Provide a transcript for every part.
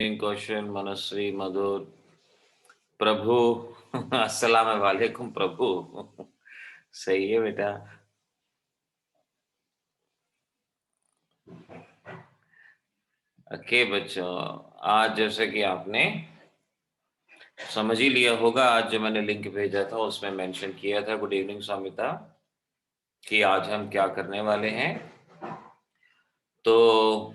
Question मनस्वी मधुर प्रभु अस्सलाम वालेकुम प्रभु। सही है बेटा। ओके बच्चों, आज जैसे कि आपने समझ ही लिया होगा, आज जो मैंने लिंक भेजा था उसमें मेंशन किया था, गुड इवनिंग स्वामिता, कि आज हम क्या करने वाले हैं। तो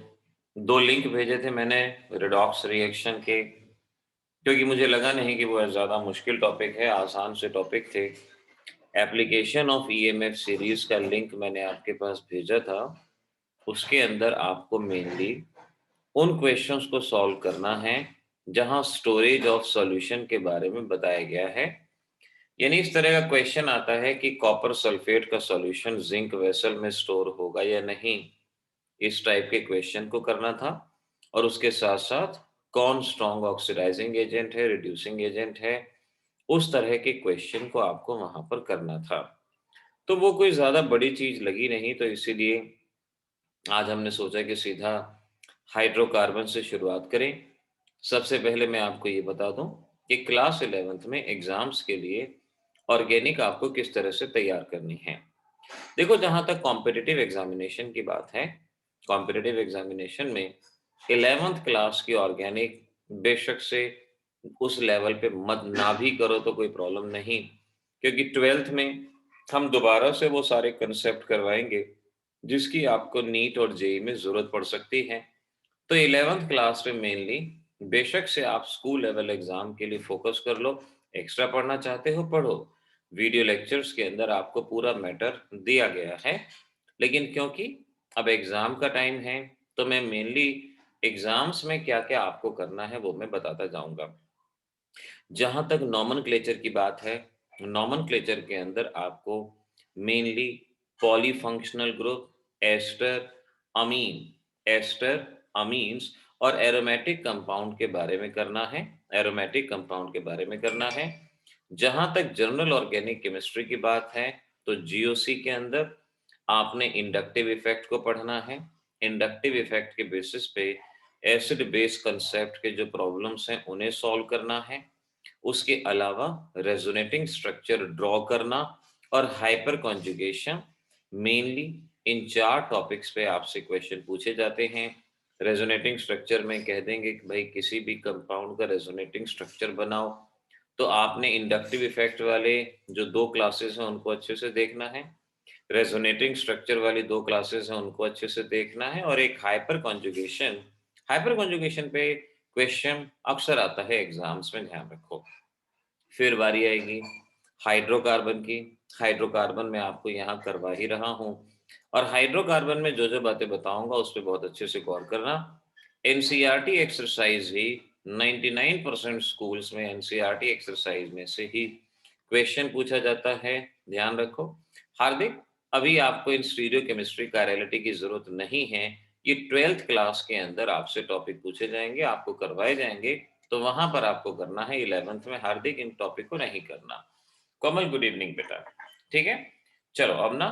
दो लिंक भेजे थे मैंने रिडॉक्स रिएक्शन के, क्योंकि मुझे लगा नहीं कि वो ज़्यादा मुश्किल टॉपिक है, आसान से टॉपिक थे। एप्लीकेशन ऑफ ईएमएफ सीरीज का लिंक मैंने आपके पास भेजा था। उसके अंदर आपको मेनली उन क्वेश्चंस को सॉल्व करना है जहां स्टोरेज ऑफ सॉल्यूशन के बारे में बताया गया है। यानी इस तरह का क्वेश्चन आता है कि कॉपर सल्फेट का सॉल्यूशन जिंक वेसल में स्टोर होगा या नहीं। इस टाइप के क्वेश्चन को करना था। और उसके साथ साथ कौन स्ट्रॉन्ग ऑक्सीडाइजिंग एजेंट है, रिड्यूसिंग एजेंट है, उस तरह के क्वेश्चन को आपको वहां पर करना था। तो वो कोई ज्यादा बड़ी चीज लगी नहीं, तो इसीलिए आज हमने सोचा कि सीधा हाइड्रोकार्बन से शुरुआत करें। सबसे पहले मैं आपको ये बता दूं कि क्लास 11th में एग्जाम्स के लिए ऑर्गेनिक आपको किस तरह से तैयार करनी है। देखो, जहां तक कॉम्पिटिटिव एग्जामिनेशन की बात है, कॉम्पिटिटिव एग्जामिनेशन में 11th क्लास की ऑर्गेनिक बेशक से उस लेवल पे मत ना भी करो तो कोई प्रॉब्लम नहीं, क्योंकि 12th में हम दोबारा से वो सारे कंसेप्ट करवाएंगे जिसकी आपको नीट और जेई में जरूरत पड़ सकती है। तो 11th क्लास में मेनली बेशक से आप स्कूल लेवल एग्जाम के लिए फोकस कर लो। एक्स्ट्रा पढ़ना चाहते हो पढ़ो, वीडियो लेक्चर्स के अंदर आपको पूरा मैटर दिया गया है। लेकिन क्योंकि अब एग्जाम का टाइम है, तो मैं मेनली एग्जाम्स में क्या क्या आपको करना है वो मैं बताता जाऊंगा। जहां तक नॉमनक्लेचर की बात है, नॉमनक्लेचर के अंदर आपको मेनली पॉलीफंक्शनल ग्रुप, एस्टर, अमीन, एस्टर, अमीन्स और एरोमेटिक कंपाउंड के बारे में करना है। एरोमेटिक कंपाउंड के बारे में करना है। जहां तक जनरल ऑर्गेनिक केमिस्ट्री की बात है, तो जीओसी के अंदर आपने इंडक्टिव इफेक्ट को पढ़ना है। इंडक्टिव इफेक्ट के बेसिस पे एसिड बेस कंसेप्ट के जो प्रॉब्लम्स हैं उन्हें सॉल्व करना है। उसके अलावा रेजोनेटिंग स्ट्रक्चर ड्रॉ करना और हाइपर कॉन्जुगेशन, मेनली इन चार टॉपिक्स पे आपसे क्वेश्चन पूछे जाते हैं। रेजोनेटिंग स्ट्रक्चर में कह देंगे कि भाई किसी भी कंपाउंड का रेजोनेटिंग स्ट्रक्चर बनाओ, तो आपने इंडक्टिव इफेक्ट वाले जो दो क्लासेस हैं उनको अच्छे से देखना है, रेजोनेटिंग स्ट्रक्चर वाली दो क्लासेस हैं उनको अच्छे से देखना है, और एक हाइपर कॉन्जुगेशन, हाइपर कॉन्जुगेशन पे क्वेश्चन अक्सर आता है एग्जाम्स में, ध्यान रखो। फिर बारी आएगी हाइड्रोकार्बन की। हाइड्रोकार्बन में आपको यहाँ करवा ही रहा हूँ, और हाइड्रोकार्बन में जो जो बातें बताऊंगा उस पर बहुत अच्छे से गौर करना। एनसीईआरटी एक्सरसाइज ही 99% स्कूल्स में एनसीईआरटी एक्सरसाइज में से ही क्वेश्चन पूछा जाता है, ध्यान रखो। हार्दिक, अभी आपको इन स्टीरियो केमिस्ट्री का रियलिटी की जरूरत नहीं है, ये 12th क्लास के अंदर आपसे टॉपिक पूछे जाएंगे, आपको करवाए जाएंगे, तो वहां पर आपको करना है। 11th में हार्दिक इन टॉपिक को नहीं करना। कोमल, गुड इवनिंग बेटा। ठीक है, चलो अब ना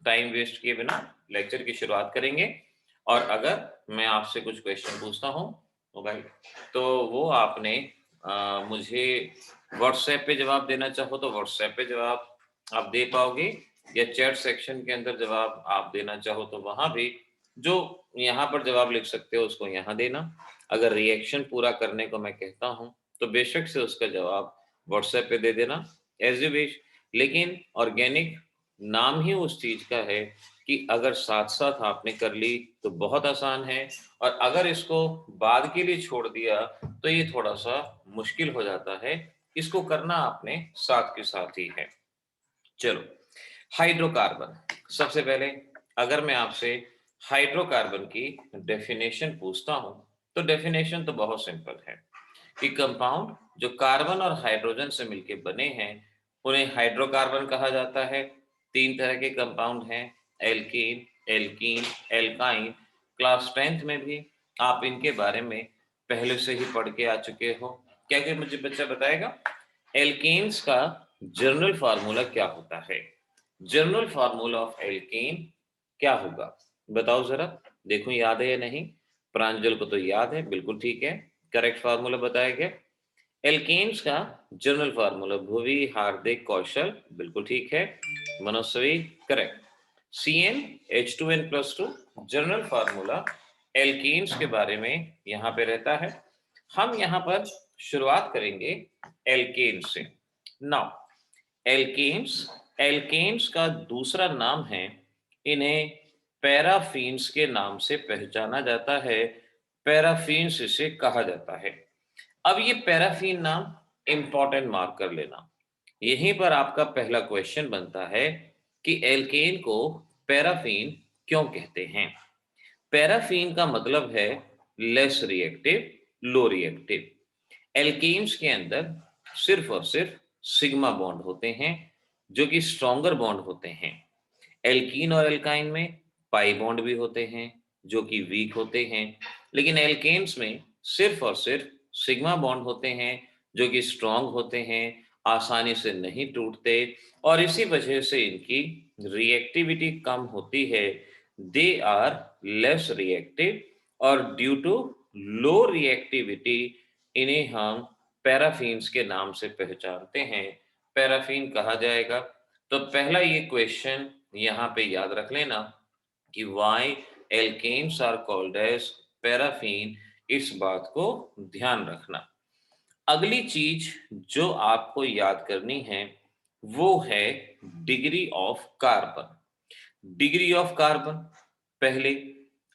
टाइम वेस्ट किए बिना लेक्चर की शुरुआत करेंगे। और अगर मैं आपसे कुछ क्वेश्चन पूछता हूँ मोबाइल, तो वो आपने मुझे व्हाट्सएप पे जवाब देना चाहो तो व्हाट्सएप पे जवाब आप दे पाओगे, या चैट सेक्शन के अंदर जवाब आप देना चाहो तो वहां भी जो यहाँ पर जवाब लिख सकते हो उसको यहाँ देना। अगर रिएक्शन पूरा करने को मैं कहता हूँ तो बेशक से उसका जवाब व्हाट्सएप पे दे देना, एज यू विश। लेकिन ऑर्गेनिक नाम ही उस चीज का है कि अगर साथ साथ आपने कर ली तो बहुत आसान है, और अगर इसको बाद के लिए छोड़ दिया तो ये थोड़ा सा मुश्किल हो जाता है। इसको करना आपने साथ के साथ ही है। चलो, हाइड्रोकार्बन, सबसे पहले अगर मैं आपसे हाइड्रोकार्बन की डेफिनेशन पूछता हूं, तो डेफिनेशन तो बहुत सिंपल है कि कंपाउंड जो कार्बन और हाइड्रोजन से मिलकर बने हैं उन्हें हाइड्रोकार्बन कहा जाता है। तीन तरह के कंपाउंड हैं, alkene, alkene, alkyne. Class 10th में भी आप इनके बारे में पहले से ही पढ़ के आ चुके हो। क्या क्या मुझे बच्चा बताएगा, एल्केन्स का जनरल फार्मूला क्या होता है? जनरल फार्मूला ऑफ एल्केन क्या होगा बताओ जरा, देखो याद है या नहीं। प्रांजल को तो याद है, बिल्कुल ठीक है। करेक्ट फार्मूला बताया गया। एल्केन्स का जनरल फार्मूला भुवी, हार्दिक, कौशल, बिल्कुल ठीक है। Manasvi correct. CnH2n+2 general formula alkanes के बारे में यहाँ पे रहता है। हम यहाँ पर शुरुआत करेंगे एल्केन्स से। नाउ एल्केन्स, एल्केन्स का दूसरा नाम है, इन्हें पैराफीन्स के नाम से पहचाना जाता है। पैराफीन्स इसे कहा जाता है। अब ये पैराफीन नाम इंपॉर्टेंट मार्क कर लेना। यहीं पर आपका पहला क्वेश्चन बनता है कि एल्केन को पैराफीन क्यों कहते हैं। पैराफीन का मतलब है less reactive, low reactive. Alkanes के अंदर सिर्फ और सिर्फ सिग्मा बॉन्ड होते हैं जो कि स्ट्रॉन्गर बॉन्ड होते हैं। एल्कीन और एल्काइन में पाई बॉन्ड भी होते हैं जो कि वीक होते हैं, लेकिन एल्केन्स में सिर्फ और सिर्फ सिग्मा बॉन्ड होते हैं जो कि स्ट्रॉन्ग होते हैं, आसानी से नहीं टूटते और इसी वजह से इनकी रिएक्टिविटी कम होती है। दे आर लेस रिएक्टिव और ड्यू टू लो रिएक्टिविटी इन्हें हम पैराफीन्स के नाम से पहचानते हैं। पैराफीन कहा जाएगा। तो पहला ये क्वेश्चन यहाँ पे याद रख लेना कि why alkanes are called as paraffin, इस बात को ध्यान रखना। अगली चीज जो आपको याद करनी है वो है degree of carbon. Degree of carbon पहले,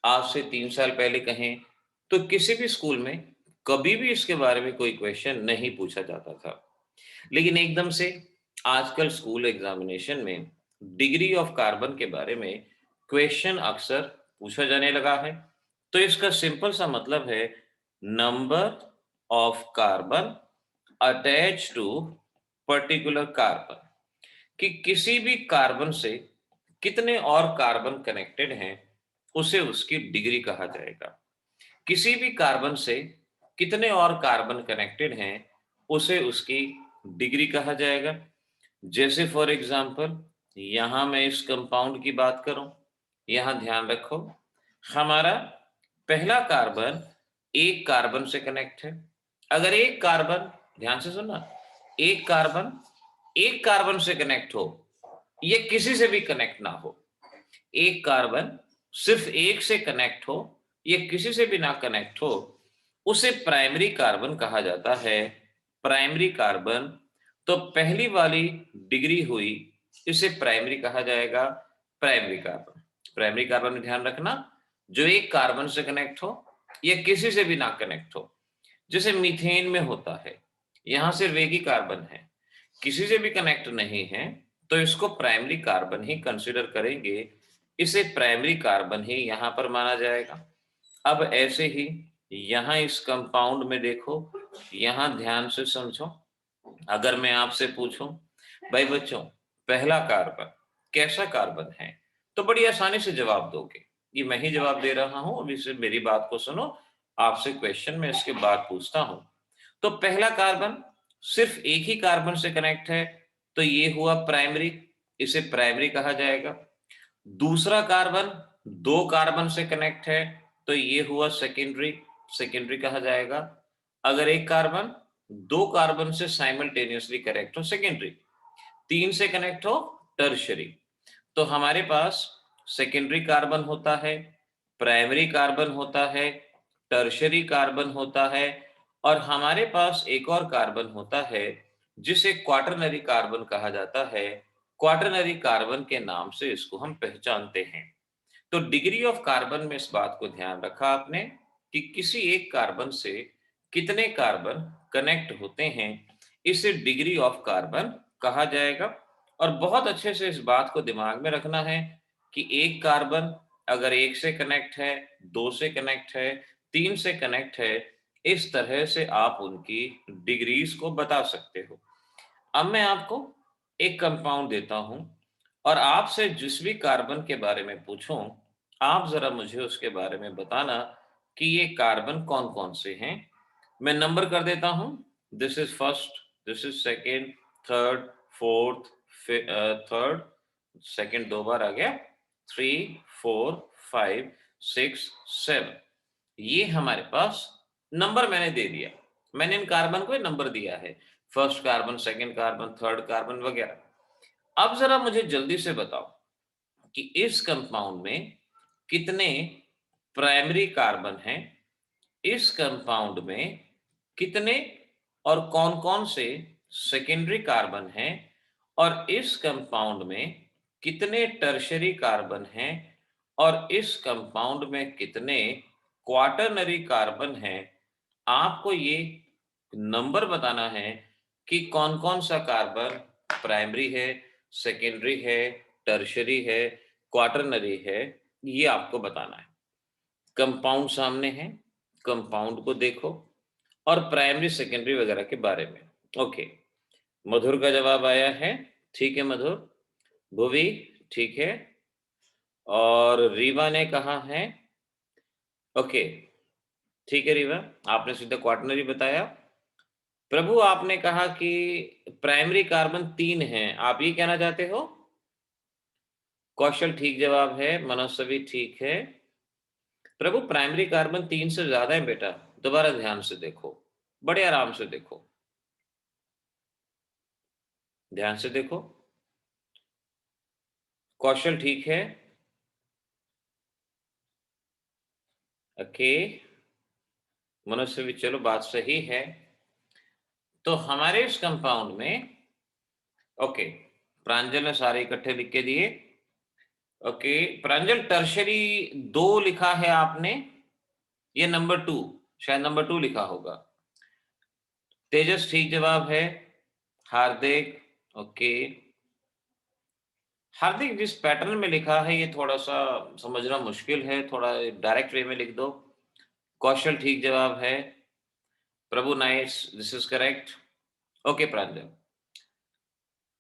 आज से 3 साल पहले कहें तो किसी भी स्कूल में कभी भी इसके बारे में कोई क्वेश्चन नहीं पूछा जाता था, लेकिन एकदम से आजकल स्कूल एग्जामिनेशन में डिग्री ऑफ कार्बन के बारे में क्वेश्चन अक्सर पूछा जाने लगा है। तो इसका सिंपल सा मतलब है number of carbon attach to particular carbon, कि किसी भी कार्बन से कितने और कार्बन कनेक्टेड हैं उसे उसकी डिग्री कहा जाएगा। किसी भी कार्बन से कितने और कार्बन कनेक्टेड हैं उसे उसकी डिग्री कहा जाएगा। जैसे फॉर एग्जांपल यहां मैं इस कंपाउंड की बात करूं, यहां ध्यान रखो हमारा पहला कार्बन एक कार्बन से कनेक्ट है। अगर एक कार्बन, ध्यान से सुनना, एक कार्बन एक कार्बन से कनेक्ट हो, ये किसी से भी कनेक्ट ना हो, एक कार्बन सिर्फ एक से कनेक्ट हो, ये किसी से भी ना कनेक्ट हो, उसे प्राइमरी कार्बन कहा जाता है। प्राइमरी कार्बन, तो पहली वाली डिग्री हुई, इसे प्राइमरी कहा जाएगा। प्राइमरी कार्बन, प्राइमरी कार्बन में ध्यान रखना जो एक कार्बन से कनेक्ट हो या किसी से भी ना कनेक्ट हो। जैसे मीथेन में होता है, यहां सिर्फ एक ही कार्बन है, किसी से भी कनेक्ट नहीं है, तो इसको प्राइमरी कार्बन ही कंसिडर करेंगे, इसे प्राइमरी कार्बन ही यहां पर माना जाएगा। अब ऐसे ही यहां इस कंपाउंड में देखो, यहां ध्यान से समझो। अगर मैं आपसे पूछूं भाई बच्चों पहला कार्बन कैसा कार्बन है, तो बड़ी आसानी से जवाब दोगे। ये मैं ही जवाब दे रहा हूं, अभी से मेरी बात को सुनो, आपसे क्वेश्चन में इसके बाद पूछता हूं। तो पहला कार्बन सिर्फ एक ही कार्बन से कनेक्ट है, तो ये हुआ प्राइमरी, इसे प्राइमरी कहा जाएगा। दूसरा कार्बन दो कार्बन से कनेक्ट है, तो ये हुआ सेकेंडरी, सेकेंडरी कहा जाएगा। अगर एक कार्बन दो कार्बन से साइमल्टेनियसली कनेक्ट हो, सेकेंडरी। तीन से कनेक्ट हो, टर्शरी। तो हमारे पास सेकेंडरी कार्बन होता है, प्राइमरी कार्बन होता है, टर्शरी कार्बन होता है, और हमारे पास एक और कार्बन होता है जिसे क्वाटरनरी कार्बन कहा जाता है। क्वाटरनरी कार्बन के नाम से इसको हम पहचानते हैं। तो डिग्री ऑफ कार्बन में इस बात को ध्यान रखा आपने कि किसी एक कार्बन से कितने कार्बन कनेक्ट होते हैं, इसे डिग्री ऑफ कार्बन कहा जाएगा। और बहुत अच्छे से इस बात को दिमाग में रखना है कि एक कार्बन अगर एक से कनेक्ट है, दो से कनेक्ट है, तीन से कनेक्ट है, इस तरह से आप उनकी डिग्रीज को बता सकते हो। अब मैं आपको एक कंपाउंड देता हूं और आपसे जिस भी कार्बन के बारे में पूछूं, आप जरा मुझे उसके बारे में बताना कि ये कार्बन कौन कौन से हैं। मैं नंबर कर देता हूं, this is first, this is second, third, fourth, third, second दो बार आ गया, 3, 4, 5, 6, 7, ये हमारे पास नंबर मैंने दे दिया, मैंने इन कार्बन को नंबर दिया है, first carbon, second carbon, third carbon वगैरह। अब जरा मुझे जल्दी से बताओ कि इस कंपाउंड में कितने प्राइमरी कार्बन हैं, इस कंपाउंड में कितने और कौन-कौन से सेकेंडरी कार्बन हैं, और इस कंपाउंड में कितने टर्शियरी कार्बन हैं, और इस कंपाउंड में कितने क्वाटरनरी कार्बन हैं। आपको ये नंबर बताना है कि कौन-कौन सा कार्बन प्राइमरी है, सेकेंडरी है, टर्शियरी है, क्वाटरनरी है, ये आपको बताना है। कंपाउंड सामने है, कंपाउंड को देखो और प्राइमरी सेकेंडरी वगैरह के बारे में। ओके, मधुर का जवाब आया है, ठीक है मधुर। भुवी ठीक है, और रीवा ने कहा है ओके, ठीक है रीवा, आपने सीधा क्वाटरनरी बताया। प्रभु आपने कहा कि प्राइमरी कार्बन 3 हैं, आप ये कहना चाहते हो? कौशल ठीक जवाब है, मनस्वी ठीक है। प्रभु प्राइमरी कार्बन 3 से ज्यादा है बेटा, दोबारा ध्यान से देखो, बड़े आराम से देखो, ध्यान से देखो। कौशल ठीक है, ओके, मनस्वी चलो बात सही है। तो हमारे इस कंपाउंड में ओके, प्रांजल ने सारे इकट्ठे लिख के दिए। ओके, प्रांजल टर्शरी 2 लिखा है आपने, ये नंबर 2, शायद नंबर 2 लिखा होगा। तेजस ठीक जवाब है, हार्दिक ओके। हार्दिक जिस पैटर्न में लिखा है ये थोड़ा सा समझना मुश्किल है, थोड़ा डायरेक्ट वे में लिख दो। कौशल ठीक जवाब है, Prabhu nice, this is correct. Okay Pranjal,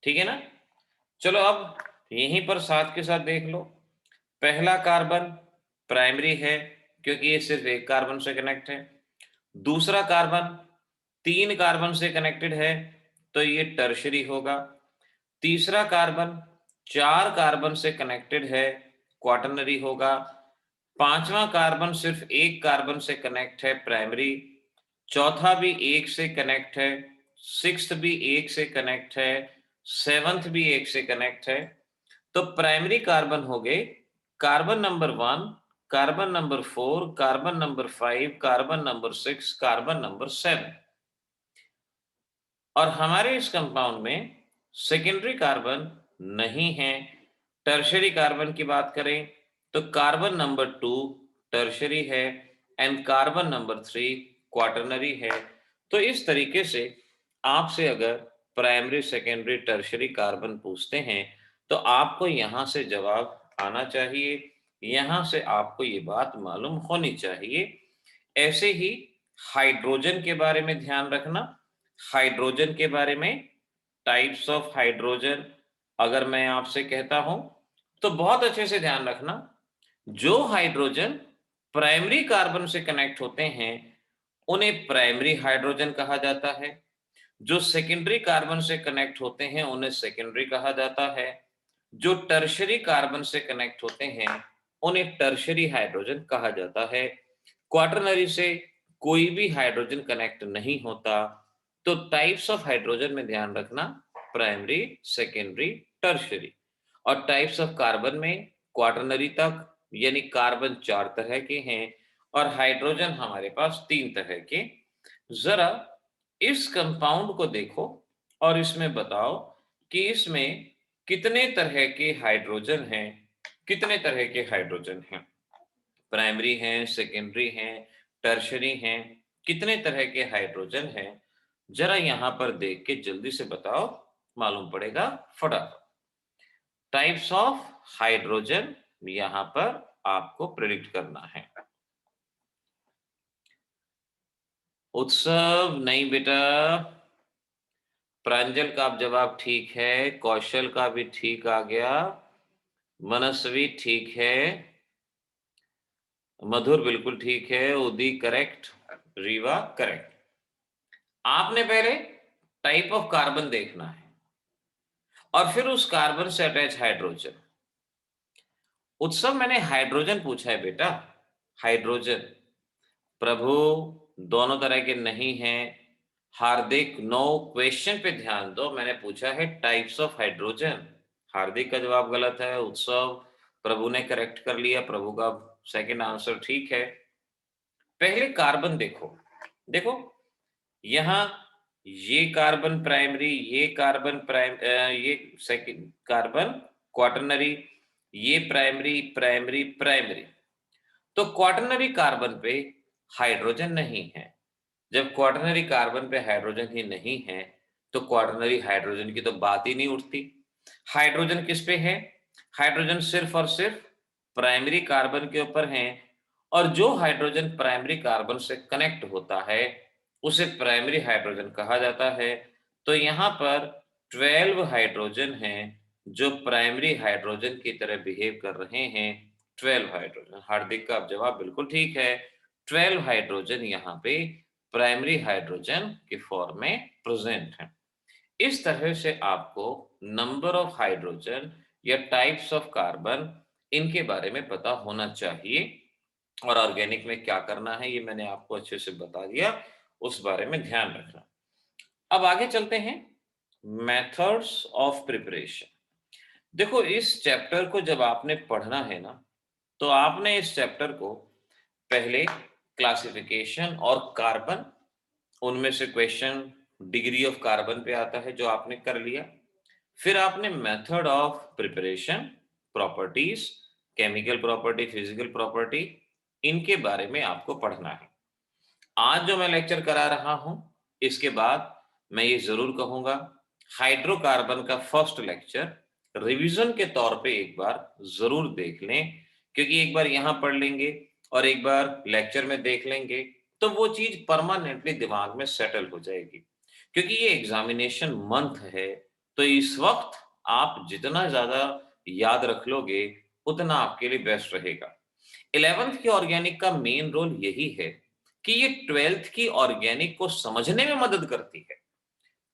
ठीक है ना। चलो अब यहीं पर साथ के साथ देख लो, पहला कार्बन प्राइमरी है क्योंकि ये सिर्फ एक कार्बन से कनेक्ट है। दूसरा कार्बन 3 कार्बन से कनेक्टेड है तो ये टर्शरी होगा। तीसरा कार्बन 4 कार्बन से कनेक्टेड है, क्वाटरनरी होगा। पांचवा कार्बन सिर्फ एक कार्बन से कनेक्ट है, प्राइमरी। चौथा भी एक से कनेक्ट है, सिक्स्थ भी एक से कनेक्ट है, सेवंथ भी एक से कनेक्ट है। तो प्राइमरी कार्बन हो गए carbon number 1, carbon number 4, carbon number 5, carbon number 6, carbon number 7। और हमारे इस कंपाउंड में सेकेंडरी कार्बन नहीं है। टर्शरी कार्बन की बात करें तो कार्बन नंबर 2 टर्शरी है एंड कार्बन नंबर 3 क्वाटरनरी है। तो इस तरीके से आपसे अगर प्राइमरी, सेकेंडरी, टर्शरी कार्बन पूछते हैं तो आपको यहां से जवाब आना चाहिए, यहां से आपको ये बात मालूम होनी चाहिए। ऐसे ही हाइड्रोजन के बारे में ध्यान रखना, हाइड्रोजन के बारे में, टाइप्स ऑफ हाइड्रोजन अगर मैं आपसे कहता हूं तो बहुत अच्छे से ध्यान रखना। जो हाइड्रोजन प्राइमरी कार्बन से कनेक्ट होते हैं उन्हें प्राइमरी हाइड्रोजन कहा जाता है, जो सेकेंडरी कार्बन से कनेक्ट होते हैं उन्हें सेकेंडरी कहा जाता है, जो टर्शरी कार्बन से कनेक्ट होते हैं उन्हें टर्शरी हाइड्रोजन कहा जाता है। क्वाटरनरी से कोई भी हाइड्रोजन कनेक्ट नहीं होता। तो टाइप्स ऑफ हाइड्रोजन में ध्यान रखना, प्राइमरी, सेकेंडरी, टर्शरी। और टाइप्स ऑफ कार्बन में क्वाटरनरी तक, यानी कार्बन 4 तरह के हैं और हाइड्रोजन हमारे पास 3 तरह के। जरा इस कंपाउंड को देखो और इसमें बताओ कि इसमें कितने तरह के हाइड्रोजन हैं, कितने तरह के हाइड्रोजन हैं, प्राइमरी हैं, सेकेंडरी हैं, टर्शरी हैं, कितने तरह के हाइड्रोजन हैं। जरा यहां पर देख के जल्दी से बताओ, मालूम पड़ेगा फटाफट। टाइप्स ऑफ हाइड्रोजन यहां पर आपको प्रेडिक्ट करना है। उत्सव नहीं बेटा, प्रांजल का जवाब ठीक है, कौशल का भी ठीक आ गया, मनस्वी ठीक है, मधुर बिल्कुल ठीक है, उदी करेक्ट, रीवा करेक्ट। आपने पहले टाइप ऑफ कार्बन देखना है और फिर उस कार्बन से अटैच हाइड्रोजन। उत्सव मैंने हाइड्रोजन पूछा है बेटा, हाइड्रोजन। प्रभु दोनों तरह के नहीं हैं। हार्दिक, नो, क्वेश्चन पे ध्यान दो, मैंने पूछा है टाइप्स ऑफ हाइड्रोजन। हार्दिक का जवाब गलत है। उत्सव, प्रभु ने करेक्ट कर लिया, प्रभु का सेकंड आंसर ठीक है। पहले कार्बन देखो, देखो यहाँ ये कार्बन प्राइमरी, ये कार्बन ये सेकंड कार्बन क्वाटरनरी, ये प्राइमरी प्राइमरी प्राइमरी। तो क्वाटरनरी कार्बन पे हाइड्रोजन नहीं है। जब क्वाटरनरी कार्बन पे हाइड्रोजन ही नहीं है तो क्वाटरनरी हाइड्रोजन की तो बात ही नहीं उठती। हाइड्रोजन किस पे है? हाइड्रोजन सिर्फ और सिर्फ प्राइमरी कार्बन के ऊपर है, और जो हाइड्रोजन प्राइमरी कार्बन से कनेक्ट होता है उसे प्राइमरी हाइड्रोजन कहा जाता है। तो यहाँ पर 12 हाइड्रोजन हैं जो प्राइमरी हाइड्रोजन की तरह बिहेव कर रहे हैं। 12 हाइड्रोजन। हार्दिक का जवाब बिल्कुल ठीक है। 12 हाइड्रोजन यहाँ पे प्राइमरी हाइड्रोजन के फॉर्म में प्रेजेंट है। इस तरह से आपको नंबर ऑफ हाइड्रोजन या टाइप्स ऑफ कार्बन, इनके बारे में पता होना चाहिए। और ऑर्गेनिक में क्या करना है ये मैंने आपको अच्छे से बता दिया, उस बारे में ध्यान रखना। अब आगे चलते हैं, मेथड्स ऑफ प्रिपरेशन। देखो इस चैप्टर को जब आपने पढ़ना है ना, तो आपने इस चैप्टर को पहले क्लासिफिकेशन और कार्बन, उनमें से क्वेश्चन डिग्री ऑफ कार्बन पे आता है जो आपने कर लिया। फिर आपने method of preparation, properties, chemical property, physical property, इनके बारे में आपको पढ़ना है। आज जो मैं लेक्चर करा रहा हूं, इसके बाद मैं ये जरूर कहूंगा, हाइड्रोकार्बन का फर्स्ट लेक्चर रिवीजन के तौर पे एक बार जरूर देख लें, क्योंकि एक बार यहां पढ़ लेंगे और एक बार लेक्चर में देख लेंगे तो वो चीज परमानेंटली दिमाग में सेटल हो जाएगी। क्योंकि ये एग्जामिनेशन मंथ है, तो इस वक्त आप जितना ज्यादा याद रख लोगे उतना आपके लिए बेस्ट रहेगा। 11th की ऑर्गेनिक का मेन रोल यही है कि ये 12th की ऑर्गेनिक को समझने में मदद करती है।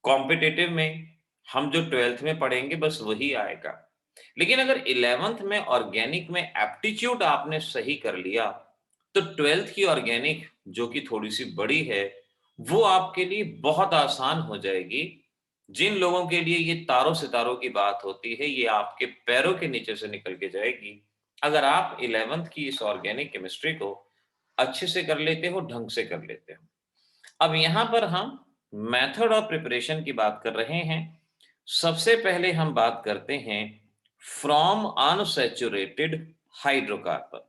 कॉम्पिटिटिव में हम जो 12th में पढ़ेंगे बस वही आएगा, लेकिन अगर 11th में ऑर्गेनिक में एप्टीट्यूड आपने सही कर लिया तो 12th की ऑर्गेनिक जो कि थोड़ी सी बड़ी है वो आपके लिए बहुत आसान हो जाएगी। जिन लोगों के लिए ये तारों सितारों की बात होती है, ये आपके पैरों के नीचे से निकल के जाएगी अगर आप 11th की इस ऑर्गेनिक केमिस्ट्री को अच्छे से कर लेते हो, ढंग से कर लेते हो। अब यहां पर हम मेथड ऑफ प्रिपरेशन की बात कर रहे हैं। सबसे पहले हम बात करते हैं from unsaturated hydrocarbon.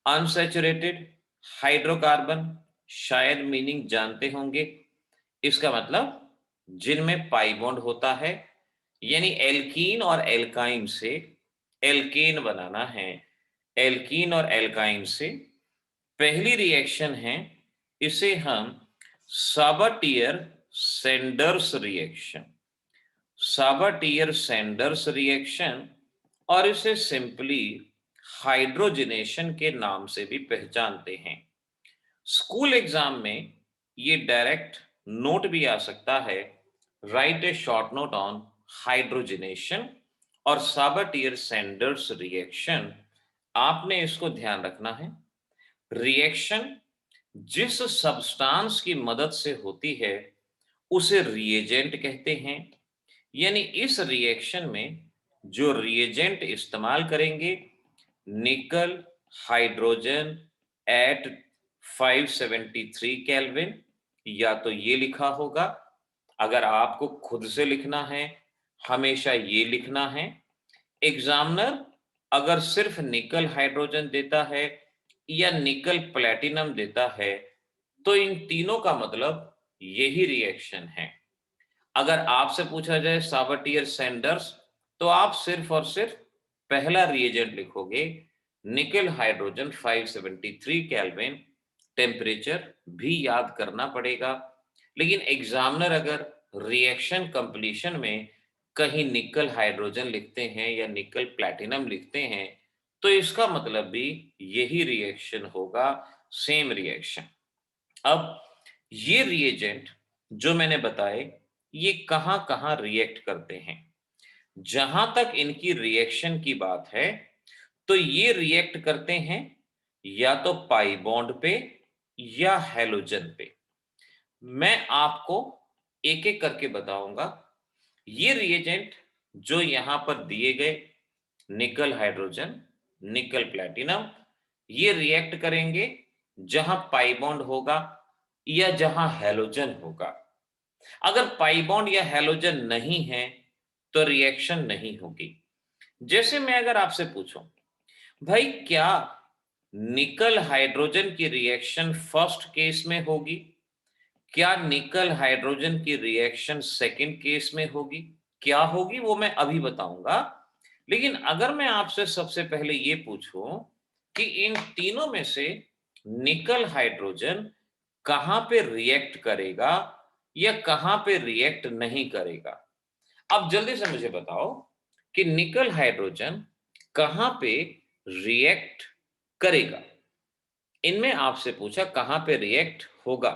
Unsaturated hydrocarbon, शायद मीनिंग जानते होंगे। इसका मतलब जिनमें पाई बॉन्ड होता है, यानी एल्कीन और एल्काइन से एल्केन बनाना है। एल्कीन और एल्काइन से पहली रिएक्शन है, इसे हम साबाटियर सेंडर्स रिएक्शन, साबाटियर सेंडर्स रिएक्शन, और इसे सिंपली हाइड्रोजनेशन के नाम से भी पहचानते हैं। स्कूल एग्जाम में ये डायरेक्ट नोट भी आ सकता है, right A short note on hydrogenation और साबाटियर सेंडर्स रिएक्शन। आपने इसको ध्यान रखना है। रिएक्शन जिस सब्सटेंस की मदद से होती है उसे रिएजेंट कहते हैं। यानी इस रिएक्शन में जो रिएजेंट इस्तेमाल करेंगे, निकल हाइड्रोजन एट 573 केल्विन, या तो ये लिखा होगा। अगर आपको खुद से लिखना है हमेशा ये लिखना है। एग्जामिनर अगर सिर्फ निकल हाइड्रोजन देता है या निकल प्लेटिनम देता है तो इन तीनों का मतलब यही रिएक्शन है। अगर आपसे पूछा जाए साबाटियर सेंडर्स, तो आप सिर्फ और सिर्फ पहला रिएजेंट लिखोगे, निकल हाइड्रोजन 573 केल्विन। टेम्परेचर भी याद करना पड़ेगा, लेकिन एग्जामिनर अगर रिएक्शन कंप्लीशन में कहीं निकल हाइड्रोजन लिखते हैं या निकल प्लैटिनम लिखते हैं तो इसका मतलब भी यही रिएक्शन होगा, सेम रिएक्शन। अब ये रिएजेंट जो मैंने बताए ये कहां कहां रिएक्ट करते हैं? जहां तक इनकी रिएक्शन की बात है तो ये रिएक्ट करते हैं या तो पाई बॉन्ड पे या हैलोजन पे। मैं आपको एक एक करके बताऊंगा। ये रिएजेंट जो यहां पर दिए गए, निकल हाइड्रोजन, निकल प्लैटिनम, ये रिएक्ट करेंगे जहां पाई बॉन्ड होगा या जहां हैलोजन होगा। अगर पाई बॉन्ड या हैलोजन नहीं है तो रिएक्शन नहीं होगी। जैसे मैं अगर आपसे पूछूं, भाई क्या निकल हाइड्रोजन की रिएक्शन फर्स्ट केस में होगी, क्या निकल हाइड्रोजन की रिएक्शन सेकंड केस में होगी, क्या होगी वो मैं अभी बताऊंगा। लेकिन अगर मैं आपसे सबसे पहले ये पूछूं कि इन तीनों में से निकल हाइड्रोजन कहां पे रिएक्ट करेगा या कहां पे रिएक्ट नहीं करेगा, अब जल्दी से मुझे बताओ कि निकल हाइड्रोजन कहां पे रिएक्ट करेगा। इनमें आपसे पूछा कहां पे रिएक्ट होगा।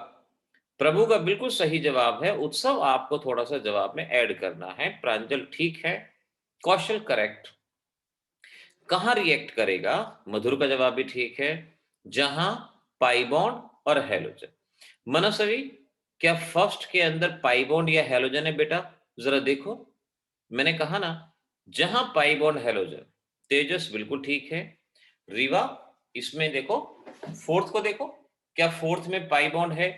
प्रभु का बिल्कुल सही जवाब है। उत्सव आपको थोड़ा सा जवाब में ऐड करना है। प्रांजल ठीक है, कौशल करेक्ट। कहां रिएक्ट करेगा, मधुर का जवाब भी ठीक है, जहां पाई बॉन्ड और हैलोजन। मनसवी, क्या फर्स्ट के अंदर पाई बॉन्ड या हैलोजन है बेटा? जरा देखो, मैंने कहा ना जहां पाई बॉन्ड हैलोजन। तेजस बिल्कुल ठीक है। रीवा, इसमें देखो फोर्थ को देखो, क्या फोर्थ में पाई बॉन्ड है?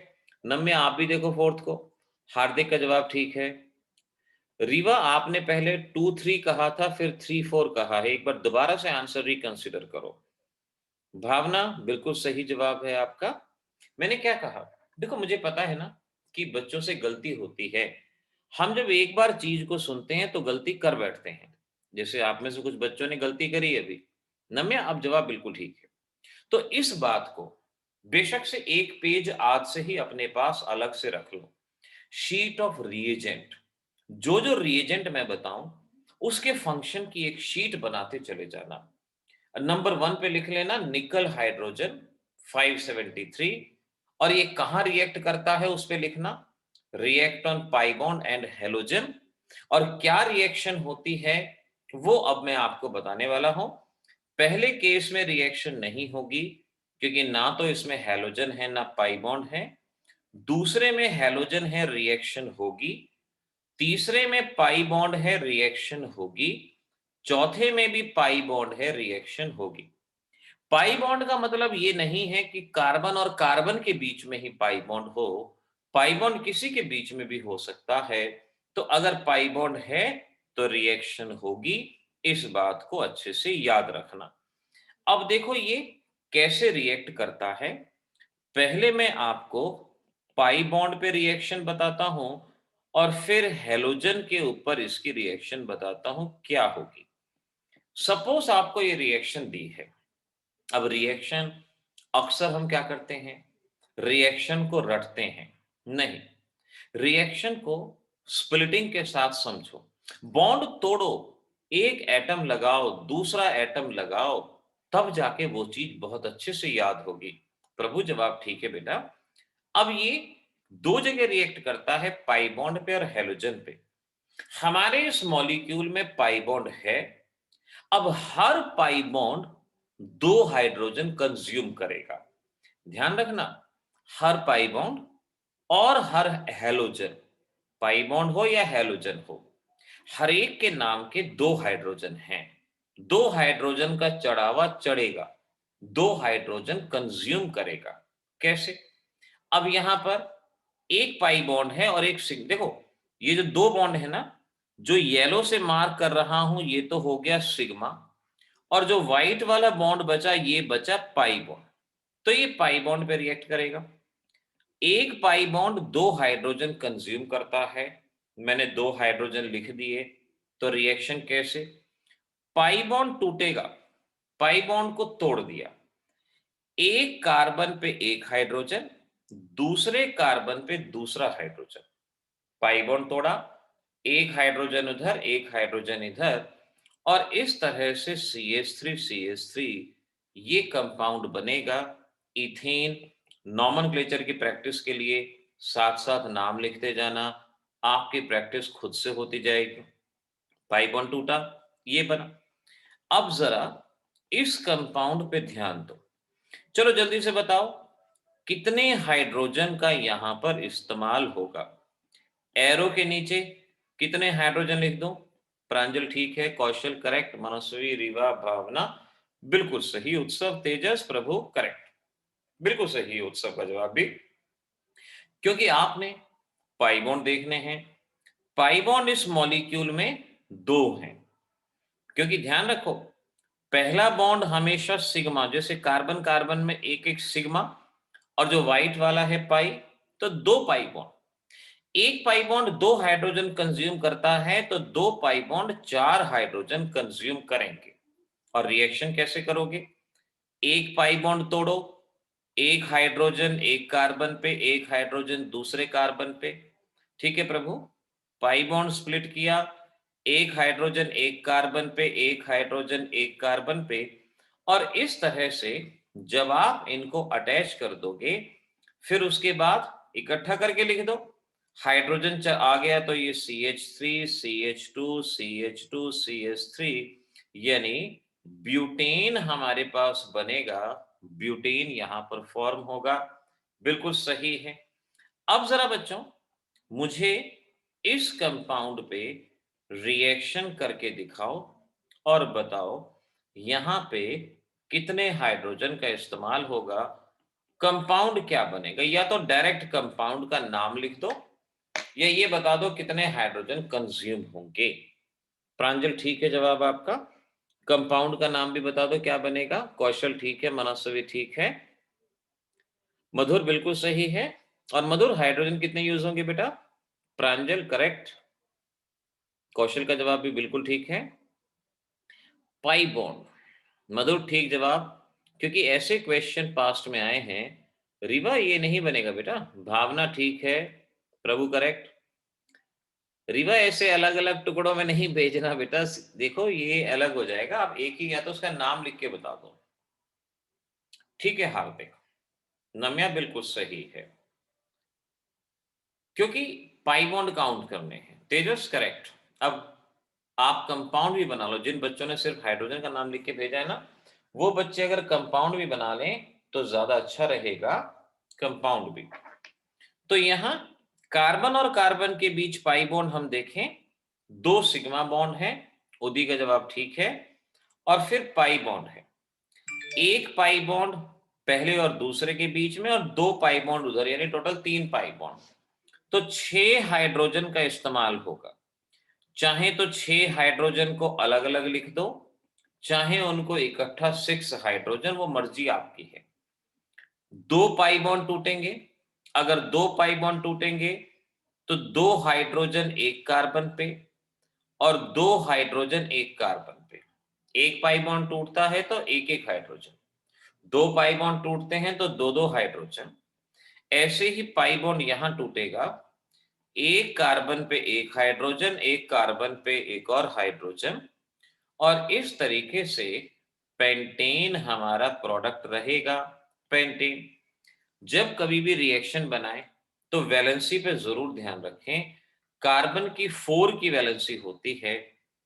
नम्य आप भी देखो फोर्थ को। हार्दिक का जवाब ठीक है। रीवा, आपने पहले 2 3 कहा था, फिर 3 4 कहा है। एक बार दोबारा से आंसर रिकंसिडर करो। भावना, बिल्कुल सही जवाब है आपका। मैंने क्या कहा, देखो मुझे पता है ना कि बच्चों से गलती होती है। हम जब एक बार चीज को सुनते हैं तो गलती कर बैठते हैं। जैसे आप में से कुछ बच्चों ने गलती करी है अभी। नम्या, अब जवाब बिल्कुल ठीक है। तो इस बात को बेशक से एक पेज आज से ही अपने पास अलग से रख लो। शीट ऑफ रिएजेंट, जो जो रिएजेंट मैं बताऊं उसके फंक्शन की एक शीट बनाते चले जाना। नंबर 1 पे लिख लेना निकल हाइड्रोजन 573, और ये कहां रिएक्ट करता है उस पे लिखना, react on pi bond and halogen. और क्या रिएक्शन होती है वो अब मैं आपको बताने वाला हूं। पहले केस में रिएक्शन नहीं होगी क्योंकि ना तो इसमें हैलोजन है ना पाई बॉन्ड है। दूसरे में हैलोजन है, रिएक्शन होगी। तीसरे में पाई बॉन्ड है, रिएक्शन होगी। चौथे में भी पाई बॉन्ड है, रिएक्शन होगी। पाई बॉन्ड का मतलब ये नहीं है कि कार्बन और कार्बन के बीच में ही पाई बॉन्ड हो। पाई बॉन्ड किसी के बीच में भी हो सकता है। तो अगर पाई बॉन्ड है तो रिएक्शन होगी। इस बात को अच्छे से याद रखना। अब देखो ये कैसे रिएक्ट करता है। पहले मैं आपको पाई बॉन्ड पे रिएक्शन बताता हूं और फिर हेलोजन के ऊपर इसकी रिएक्शन बताता हूं क्या होगी। सपोज आपको ये रिएक्शन दी है। अब रिएक्शन अक्सर हम क्या करते हैं, रिएक्शन को रटते हैं नहीं, रिएक्शन को स्प्लिटिंग के साथ समझो। बॉन्ड तोड़ो, एक एटम लगाओ, दूसरा एटम लगाओ, तब जाके वो चीज बहुत अच्छे से याद होगी। प्रभु, जवाब ठीक है बेटा। अब ये दो जगह रिएक्ट करता है, पाई बॉन्ड पे और हेलोजन पे। हमारे इस मॉलिक्यूल में पाई बॉन्ड है। अब हर पाई बॉन्ड 2 हाइड्रोजन कंज्यूम करेगा। ध्यान रखना, हर पाई बॉन्ड और हर हैलोजन, पाई बॉन्ड हो या हैलोजन हो, हर एक के नाम के 2 हाइड्रोजन हैं। 2 हाइड्रोजन का चढ़ावा चढ़ेगा, 2 हाइड्रोजन कंज्यूम करेगा। कैसे? अब यहां पर एक पाई बॉन्ड है और एक सिंग, देखो ये जो 2 बॉन्ड है ना, जो येलो से मार्क कर रहा हूं ये तो हो गया सिग्मा, और जो व्हाइट वाला बॉन्ड बचा ये बचा पाई बॉन्ड। तो ये पाई बॉन्ड पे रिएक्ट करेगा। एक पाई बॉन्ड 2 हाइड्रोजन कंज्यूम करता है। मैंने 2 हाइड्रोजन लिख दिए। तो रिएक्शन कैसे, पाई बॉन्ड टूटेगा, पाई बॉन्ड को तोड़ दिया, एक कार्बन पे एक हाइड्रोजन, दूसरे कार्बन पे दूसरा हाइड्रोजन, पाई बॉन्ड तोड़ा, एक हाइड्रोजन उधर एक हाइड्रोजन इधर, और इस तरह से CH3 ये कंपाउंड बनेगा इथेन। नॉमेनक्लेचर की प्रैक्टिस के लिए साथ साथ नाम लिखते जाना, आपकी प्रैक्टिस खुद से होती जाएगी। पाई बॉन्ड टूटा, ये बना। अब जरा इस कंपाउंड पे ध्यान दो। चलो जल्दी से बताओ, कितने हाइड्रोजन का यहां पर इस्तेमाल होगा। एरो के नीचे कितने हाइड्रोजन लिख दूं? प्रांजल ठीक है, कौशल करेक्ट, मनस्वी, रीवा, भावना बिल्कुल सही, उत्सव, तेजस, प्रभु करेक्ट, बिल्कुल सही उत्सव का जवाब भी। क्योंकि आपने पाई बॉन्ड देखने हैं, पाई बॉन्ड इस मॉलिक्यूल में 2 हैं। क्योंकि ध्यान रखो, पहला बॉन्ड हमेशा सिग्मा, जैसे कार्बन कार्बन में एक एक सिग्मा, और जो व्हाइट वाला है पाई, तो 2 पाई बॉन्ड। एक पाई बॉन्ड 2 हाइड्रोजन कंज्यूम करता है, तो 2 पाई बॉन्ड 4 हाइड्रोजन कंज्यूम करेंगे। और रिएक्शन कैसे करोगे? एक पाई बॉन्ड तोड़ो, एक हाइड्रोजन एक कार्बन पे, एक हाइड्रोजन दूसरे कार्बन पे। ठीक है प्रभु, पाई बॉन्ड स्प्लिट किया, एक हाइड्रोजन एक कार्बन पे, एक हाइड्रोजन एक कार्बन पे, और इस तरह से जब आप इनको अटैच कर दोगे, फिर उसके बाद इकट्ठा करके लिख दो। हाइड्रोजन आ गया तो ये CH3 CH2 CH2 CH3, यानी ब्यूटेन हमारे पास बनेगा, ब्यूटेन यहां पर फॉर्म होगा। बिल्कुल सही है। अब जरा बच्चों मुझे इस कंपाउंड पे रिएक्शन करके दिखाओ और बताओ यहां पे कितने हाइड्रोजन का इस्तेमाल होगा, कंपाउंड क्या बनेगा। या तो डायरेक्ट कंपाउंड का नाम लिख दो, या ये बता दो कितने हाइड्रोजन कंज्यूम होंगे। प्रांजल ठीक है जवाब आपका। कंपाउंड का नाम भी बता दो क्या बनेगा। कौशल ठीक है, मनस्वी ठीक है, मधुर बिल्कुल सही है। और मधुर, हाइड्रोजन कितने यूज होंगे बेटा? प्रांजल करेक्ट, कौशल का जवाब भी बिल्कुल ठीक है। पाई बॉन्ड, मधुर ठीक जवाब, क्योंकि ऐसे क्वेश्चन पास्ट में आए हैं। रिवा ये नहीं बनेगा बेटा। भावना ठीक है, प्रभु करेक्ट। रिवा ऐसे अलग अलग टुकड़ों में नहीं भेजना बेटा, देखो ये अलग हो जाएगा। आप एक ही, या तो उसका नाम लिख के बता दो। ठीक है हार्दिक, नम्या बिल्कुल सही है, क्योंकि पाई बॉन्ड काउंट करने हैं। तेजस करेक्ट। अब आप कंपाउंड भी बना लो। जिन बच्चों ने सिर्फ हाइड्रोजन का नाम लिख के भेजा है ना, वो बच्चे अगर कंपाउंड भी बना लें तो ज्यादा अच्छा रहेगा, कंपाउंड भी। तो यहां कार्बन और कार्बन के बीच पाई बॉन्ड हम देखें, 2 सिग्मा बॉन्ड है, उदी का जवाब ठीक है। और फिर पाई बॉन्ड है, एक पाई बॉन्ड पहले और दूसरे के बीच में, और 2 पाई बॉन्ड उधर, यानी टोटल 3 पाई बॉन्ड। तो 6 हाइड्रोजन का इस्तेमाल होगा। चाहे तो 6 हाइड्रोजन को अलग अलग लिख दो, चाहे उनको इकट्ठा 6 हाइड्रोजन, वो मर्जी आपकी है। 2 पाई बॉन्ड टूटेंगे, अगर 2 पाई बॉन्ड टूटेंगे तो 2 हाइड्रोजन एक कार्बन पे और 2 हाइड्रोजन एक कार्बन पे। एक पाई बॉन्ड टूटता है तो एक एक हाइड्रोजन, 2 पाई बॉन्ड टूटते हैं तो दो दो हाइड्रोजन। ऐसे ही पाई बॉन्ड यहां टूटेगा, एक कार्बन पे एक हाइड्रोजन, एक कार्बन पे एक और हाइड्रोजन, और इस तरीके से पेंटेन हमारा प्रोडक्ट रहेगा। पेंटेन जब कभी भी रिएक्शन बनाए तो वैलेंसी पे जरूर ध्यान रखें। कार्बन की 4 की वैलेंसी होती है,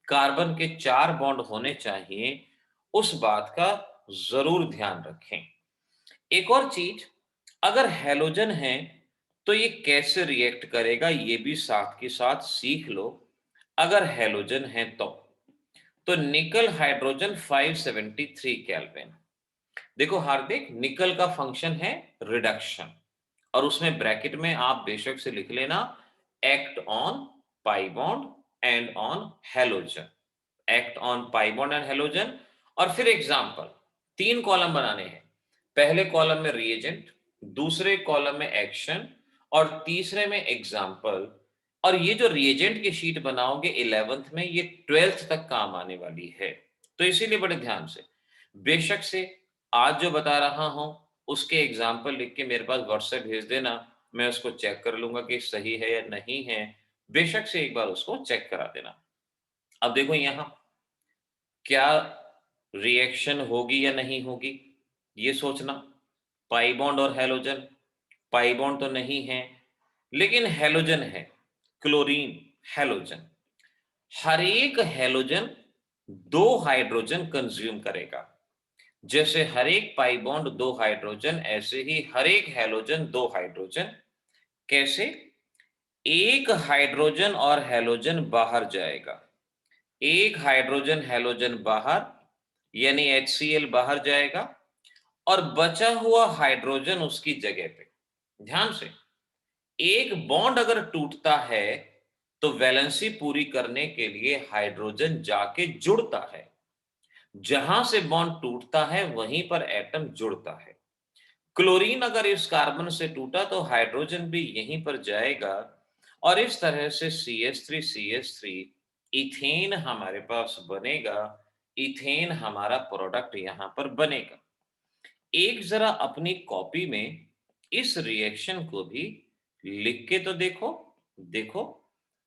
कार्बन के 4 बॉन्ड होने चाहिए, उस बात का जरूर ध्यान रखें। एक और चीज, अगर हैलोजन है तो ये कैसे रिएक्ट करेगा ये भी साथ के साथ सीख लो। अगर हैलोजन है तो निकल हाइड्रोजन 573 केल्विन। देखो हार्दिक, निकल का फंक्शन है रिडक्शन, और उसमें ब्रैकेट में आप बेशक से लिख लेना act on pi bond and on halogen, act on pi bond and halogen. और फिर एग्जांपल, 3 कॉलम बनाने हैं। पहले कॉलम में रिएजेंट, दूसरे कॉलम में एक्शन, और तीसरे में एग्जांपल। और ये जो रिएजेंट की शीट बनाओगे 11th में, ये 12th तक काम आने वाली है, तो इसीलिए बड़े ध्यान से बेशक से आज जो बता रहा हूं उसके एग्जाम्पल लिख के मेरे पास व्हाट्सएप भेज देना, मैं उसको चेक कर लूंगा कि सही है या नहीं है। बेशक से एक बार उसको चेक करा देना। अब देखो यहां क्या रिएक्शन होगी या नहीं होगी, ये सोचना। पाई बॉन्ड और हैलोजन, पाई बॉन्ड तो नहीं है लेकिन हैलोजन है, क्लोरीन हैलोजन। हर एक हैलोजन 2 हाइड्रोजन कंज्यूम करेगा। जैसे हर एक पाई बॉन्ड 2 हाइड्रोजन, ऐसे ही हर एक हैलोजन 2 हाइड्रोजन। कैसे? एक हाइड्रोजन और हैलोजन बाहर जाएगा, एक हाइड्रोजन हैलोजन बाहर, यानी HCl बाहर जाएगा और बचा हुआ हाइड्रोजन उसकी जगह पे। ध्यान से, एक बॉन्ड अगर टूटता है तो वैलेंसी पूरी करने के लिए हाइड्रोजन जाके जुड़ता है, जहां से बॉन्ड टूटता है वहीं पर एटम जुड़ता है। क्लोरीन अगर इस कार्बन से टूटा तो हाइड्रोजन भी यहीं पर जाएगा और इस तरह से CH3 इथेन हमारे पास बनेगा। इथेन हमारा प्रोडक्ट यहां पर बनेगा। एक जरा अपनी कॉपी में इस रिएक्शन को भी लिख के तो देखो। देखो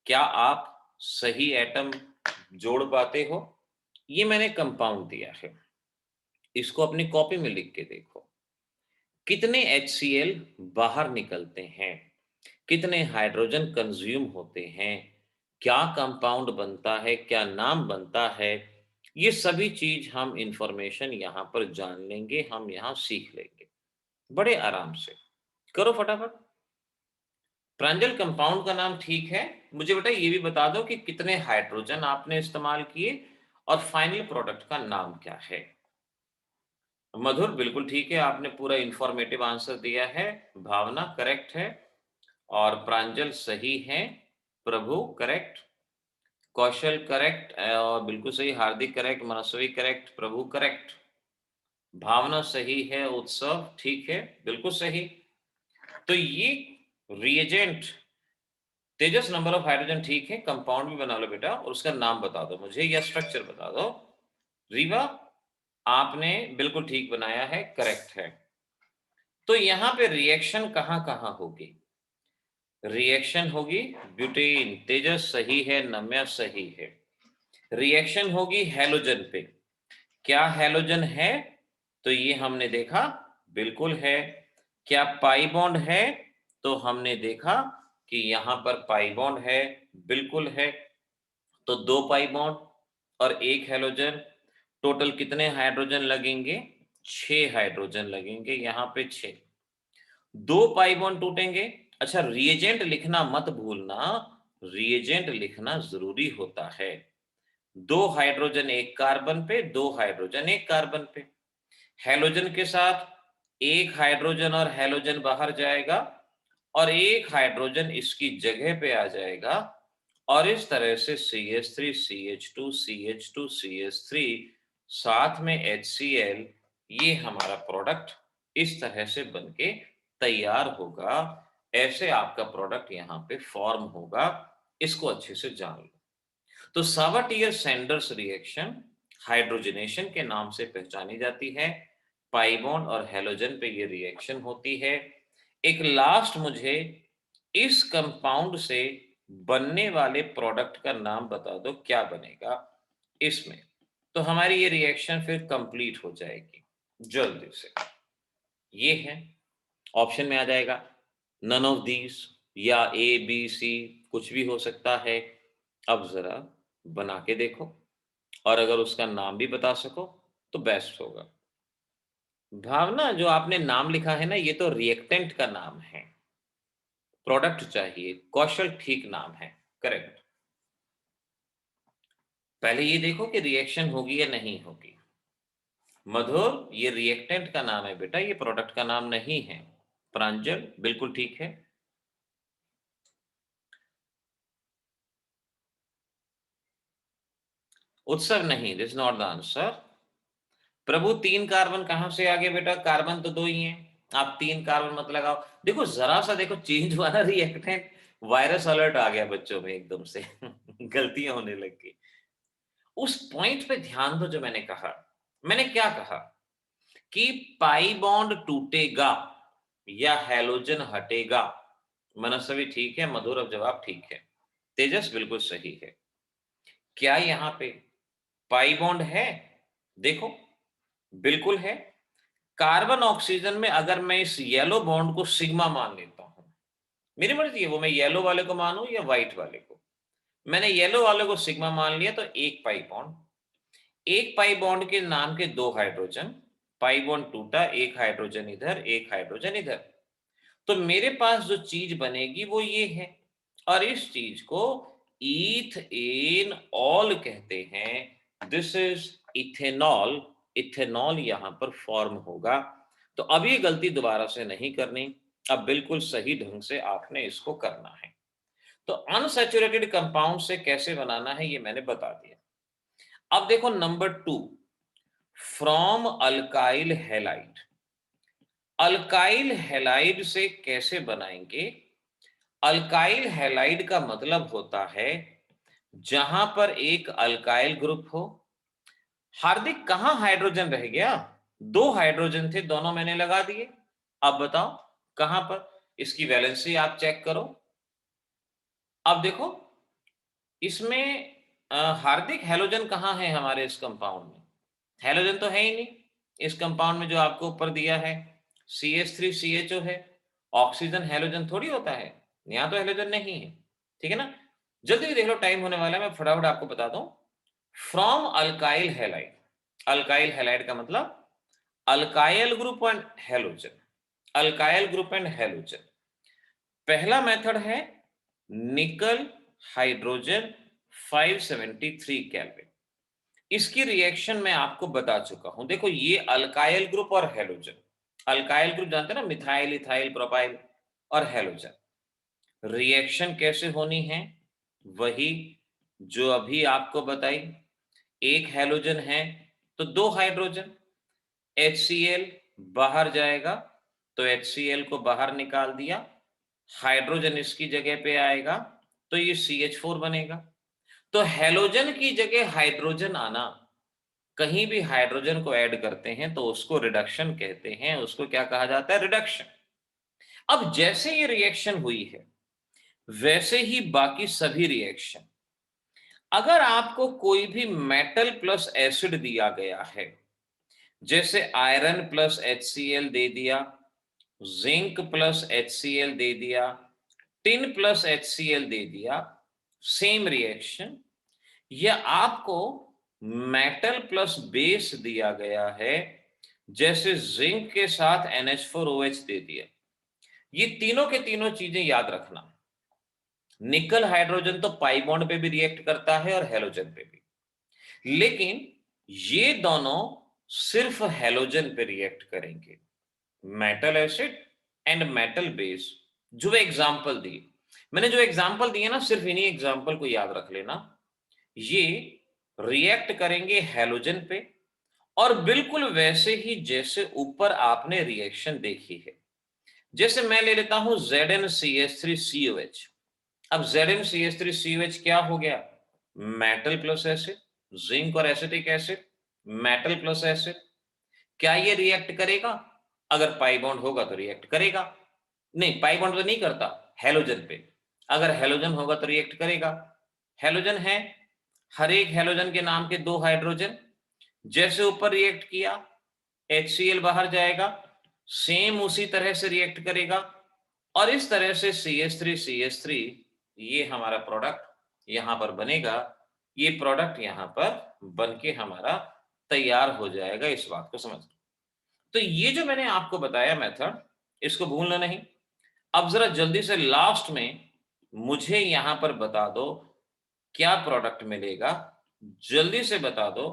क्या आप सही एटम जोड़ पाते हो। ये मैंने कंपाउंड दिया है, इसको अपनी कॉपी में लिख के देखो। कितने HCl बाहर निकलते हैं, कितने हाइड्रोजन कंज्यूम होते हैं, क्या कंपाउंड बनता है, क्या नाम बनता है, ये सभी चीज हम इंफॉर्मेशन यहां पर जान लेंगे, हम यहां सीख लेंगे बड़े आराम से। करो फटाफट। प्रांजल कंपाउंड का नाम ठीक है, मुझे बेटा ये भी बता दो कि कितने हाइड्रोजन आपने इस्तेमाल किए और फाइनल प्रोडक्ट का नाम क्या है। मधुर बिल्कुल ठीक है, आपने पूरा इंफॉर्मेटिव आंसर दिया है। भावना करेक्ट है और प्रांजल सही है। प्रभु करेक्ट, कौशल करेक्ट और बिल्कुल सही, हार्दिक करेक्ट, मनस्वी करेक्ट, प्रभु करेक्ट, भावना सही है, उत्सव ठीक है, बिल्कुल सही। तो ये reagent Tejas number of hydrogen ठीक है, कंपाउंड भी बना लो बेटा और उसका नाम बता दो मुझे या स्ट्रक्चर बता दो। रीवा आपने बिल्कुल ठीक बनाया है, करेक्ट है। तो यहां पे रिएक्शन कहां कहां होगी? रिएक्शन होगी ब्यूटेन, तेजस सही है, नम्या सही है। रिएक्शन होगी हैलोजन पे। क्या हैलोजन है? तो ये हमने देखा बिल्कुल है। क्या पाई बॉन्ड है? तो हमने देखा कि यहां पर पाई बॉन्ड है, बिल्कुल है। तो 2 पाई बॉन्ड और 1 हैलोजन, टोटल कितने हाइड्रोजन लगेंगे? 6 हाइड्रोजन लगेंगे, यहां पे 6। 2 पाई बॉन्ड टूटेंगे। अच्छा रिएजेंट लिखना मत भूलना, रिएजेंट लिखना जरूरी होता है। 2 हाइड्रोजन एक कार्बन पे, 2 हाइड्रोजन एक कार्बन पे। हैलोजन के साथ एक हाइड्रोजन और हैलोजन बाहर जाएगा और एक हाइड्रोजन इसकी जगह पे आ जाएगा और इस तरह से CH3 CH2 CH2 CH3 साथ में HCl, ये हमारा प्रोडक्ट इस तरह से बनके तैयार होगा। ऐसे आपका प्रोडक्ट यहां पे फॉर्म होगा, इसको अच्छे से जान लो। तो सावाटियर सैंडर्स रिएक्शन हाइड्रोजनेशन के नाम से पहचानी जाती है। पाई बॉन्ड और हैलोजन पे ये रिएक्शन होती है। एक लास्ट मुझे इस कंपाउंड से बनने वाले प्रोडक्ट का नाम बता दो, क्या बनेगा इसमें। तो हमारी ये रिएक्शन फिर कंप्लीट हो जाएगी जल्दी से। ये है ऑप्शन में आ जाएगा नन ऑफ दीज या ABC, कुछ भी हो सकता है। अब जरा बना के देखो और अगर उसका नाम भी बता सको तो बेस्ट होगा। भावना जो आपने नाम लिखा है ना, ये तो रिएक्टेंट का नाम है, प्रोडक्ट चाहिए। कौशल ठीक नाम है, करेक्ट। पहले ये देखो कि रिएक्शन होगी या नहीं होगी। मधुर ये रिएक्टेंट का नाम है बेटा, ये प्रोडक्ट का नाम नहीं है। प्रांजल बिल्कुल ठीक है। उत्सव नहीं, this not the answer. Prabhu 3 carbon कहां से आ गए बेटा, कार्बन तो 2 ही हैं, आप 3 कार्बन मत लगाओ। देखो जरा सा देखो चेंज हुआ ना रिएक्टेंट, वायरस अलर्ट आ गया बच्चों में एकदम से गलतियां होने लग गई। उस पॉइंट पे ध्यान दो जो मैंने कहा। मैंने क्या कहा कि पाई बॉन्ड टूटेगा या हैलोजन हटेगा। मनस्वी ठीक है, मधुर अब जवाब ठीक है, तेजस बिल्कुल सही है। क्या यहां पे पाई बॉन्ड है? देखो बिल्कुल है। कार्बन ऑक्सीजन में अगर मैं इस येलो बॉन्ड को सिग्मा मान लेता हूं, मेरी मर्जी है वो मैं येलो वाले को मानूं या व्हाइट वाले को। मैंने येलो वाले को सिग्मा मान लिया तो एक पाई बॉन्ड, एक पाई बॉन्ड के नाम के 2 हाइड्रोजन, पाई बॉन्ड टूटा, एक हाइड्रोजन इधर, एक हाइड्रोजन इधर। तो मेरे पास जो चीज बनेगी वो ये है, और इस चीज को ईथेन ऑल कहते हैं। This is ethanol. इथेनॉल यहां पर फॉर्म होगा। तो अब ये गलती दोबारा से नहीं करनी, अब बिल्कुल सही ढंग से आपने इसको करना है। तो अनसैचुरेटेड कंपाउंड से कैसे बनाना है ये मैंने बता दिया। अब देखो number 2, from alkyl halide. Alkyl halide से कैसे बनाएंगे? अल्काइल हैलाइड का मतलब होता है जहां पर एक अल्काइल ग्रुप हो। हार्दिक, कहां हाइड्रोजन रह गया? 2 हाइड्रोजन थे, दोनों मैंने लगा दिए। अब बताओ कहां पर? इसकी वैलेंसी आप चेक करो। अब देखो इसमें हार्दिक हैलोजन कहां है हमारे इस कंपाउंड में? हैलोजन तो है ही नहीं इस कंपाउंड में जो आपको ऊपर दिया है। CH3CHO है। ऑक्सीजन हैलोजन थोड़ी होता है, यहां तो हैलोजन नहीं है। ठीक है ना? जल्दी देख लो, टाइम होने वाला है, मैं फटाफट आपको बता दूं। From alkyl halide. Alkyl halide का मतलब alkyl group and halogen. Alkyl group and halogen. पहला मेथड है निकल हाइड्रोजन 573 केल्विन। इसकी रिएक्शन मैं आपको बता चुका हूं। देखो ये अल्काइल ग्रुप और हैलोजन। अल्काइल ग्रुप जानते हैं ना, मिथाइल, इथाइल, प्रोपाइल, और हैलोजन। रिएक्शन कैसे होनी है? वही जो अभी आपको बताई। एक हैलोजन है तो 2 हाइड्रोजन, HCl बाहर जाएगा तो HCl को बाहर निकाल दिया, हाइड्रोजन इसकी जगह पे आएगा तो ये CH4 बनेगा। तो हैलोजन की जगह हाइड्रोजन आना, कहीं भी हाइड्रोजन को ऐड करते हैं तो उसको रिडक्शन कहते हैं। उसको क्या कहा जाता है? रिडक्शन। अब जैसे ये रिएक्शन हुई है वैसे ही बाकी सभी रिएक्शन। अगर आपको कोई भी मेटल प्लस एसिड दिया गया है, जैसे आयरन प्लस HCl दे दिया, जिंक प्लस HCl दे दिया, टिन प्लस HCl दे दिया, सेम रिएक्शन। या आपको मेटल प्लस बेस दिया गया है, जैसे जिंक के साथ NH4OH दे दिया। ये तीनों के तीनों चीजें याद रखना। निकल हाइड्रोजन तो पाई बॉन्ड पे भी रिएक्ट करता है और हैलोजन पे भी, लेकिन ये दोनों सिर्फ हैलोजन पे रिएक्ट करेंगे। Metal acid and metal base, जो एग्जांपल दिए मैंने, जो एग्जांपल दिए ना, सिर्फ इन्हीं एग्जांपल को याद रख लेना। ये रिएक्ट करेंगे हैलोजन पे, और बिल्कुल वैसे ही जैसे ऊपर आपने रिएक्शन देखी है। जैसे मैं ले लेता हूं ZnCH3COH। अब ZnCH3COH क्या हो गया? मेटल प्लस एसिड, जिंक और acetic acid, metal plus acid. क्या ये रिएक्ट करेगा? अगर पाई बॉन्ड होगा तो रिएक्ट करेगा। नहीं, पाई बॉन्ड तो नहीं करता, हैलोजन पे। अगर हैलोजन होगा तो रिएक्ट करेगा। हैलोजन है, हर एक हैलोजन के नाम के 2 हाइड्रोजन। जैसे ऊपर रिएक्ट किया HCl बाहर जाएगा, सेम उसी तरह से रिएक्ट करेगा, और इस तरह से CH3CH3 ये हमारा प्रोडक्ट यहां पर बनेगा। ये प्रोडक्ट यहां पर बनके हमारा तैयार हो जाएगा। इस बात को समझ। तो ये जो मैंने आपको बताया मेथड, इसको भूलना नहीं। अब जरा जल्दी से लास्ट में मुझे यहां पर बता दो क्या प्रोडक्ट मिलेगा। जल्दी से बता दो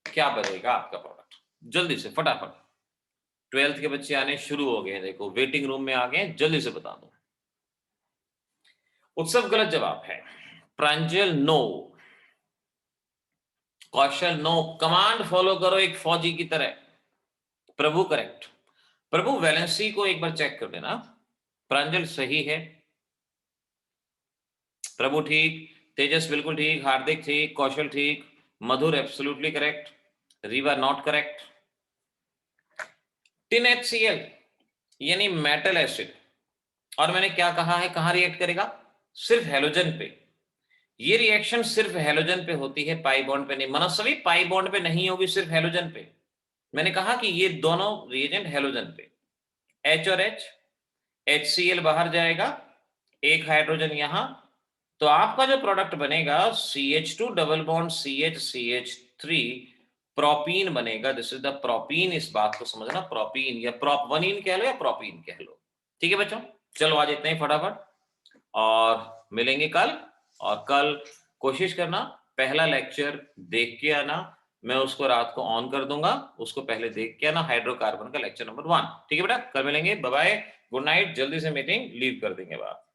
क्या बनेगा आपका प्रोडक्ट, जल्दी से फटाफट। 12th के बच्चे आने शुरू हो गए हैं, देखो वेटिंग रूम में आ गए, जल्दी से बता दो। उत्सव गलत जवाब है। प्रांजल नो। कौशल नो। कमांड फॉलो करो एक फौजी की तरह। प्रभु करेक्ट। प्रभु वैलेंसी को एक बार चेक कर देना। प्रांजल सही है, प्रभु ठीक, तेजस बिल्कुल ठीक, हार्दिक ठीक, कौशल ठीक, Madhur absolutely correct, Riva not correct. Tin HCl यानी मेटल एसिड, और मैंने क्या कहा है कहां रिएक्ट करेगा? सिर्फ हैलोजन पे। ये रिएक्शन सिर्फ हैलोजन पे होती है, पाई बॉन्ड पे नहीं। मनस्वी पाई बॉन्ड पे नहीं होगी, सिर्फ हैलोजन पे। मैंने कहा कि ये दोनों रिएजेंट हैलोजन पे। H और H, HCl बाहर जाएगा, एक हाइड्रोजन यहां, तो आपका जो प्रोडक्ट बनेगा CH2 double bond CH CH3 propene बनेगा, दिस इज द प्रोपीन। इस बात को समझना, प्रोपीन या प्रोपवनीन कह लो या प्रोपीन कह लो। ठीक है बच्चों, चलो आज इतना ही फटाफट, और मिलेंगे कल। और कल कोशिश करना पहला लेक्चर देख के आना, मैं उसको रात को ऑन कर दूंगा, उसको पहले देख के आना, हाइड्रोकार्बन का लेक्चर नंबर 1। ठीक है बेटा, कल मिलेंगे, बाय बाय, गुड नाइट, जल्दी से मीटिंग लीव कर देंगे बात।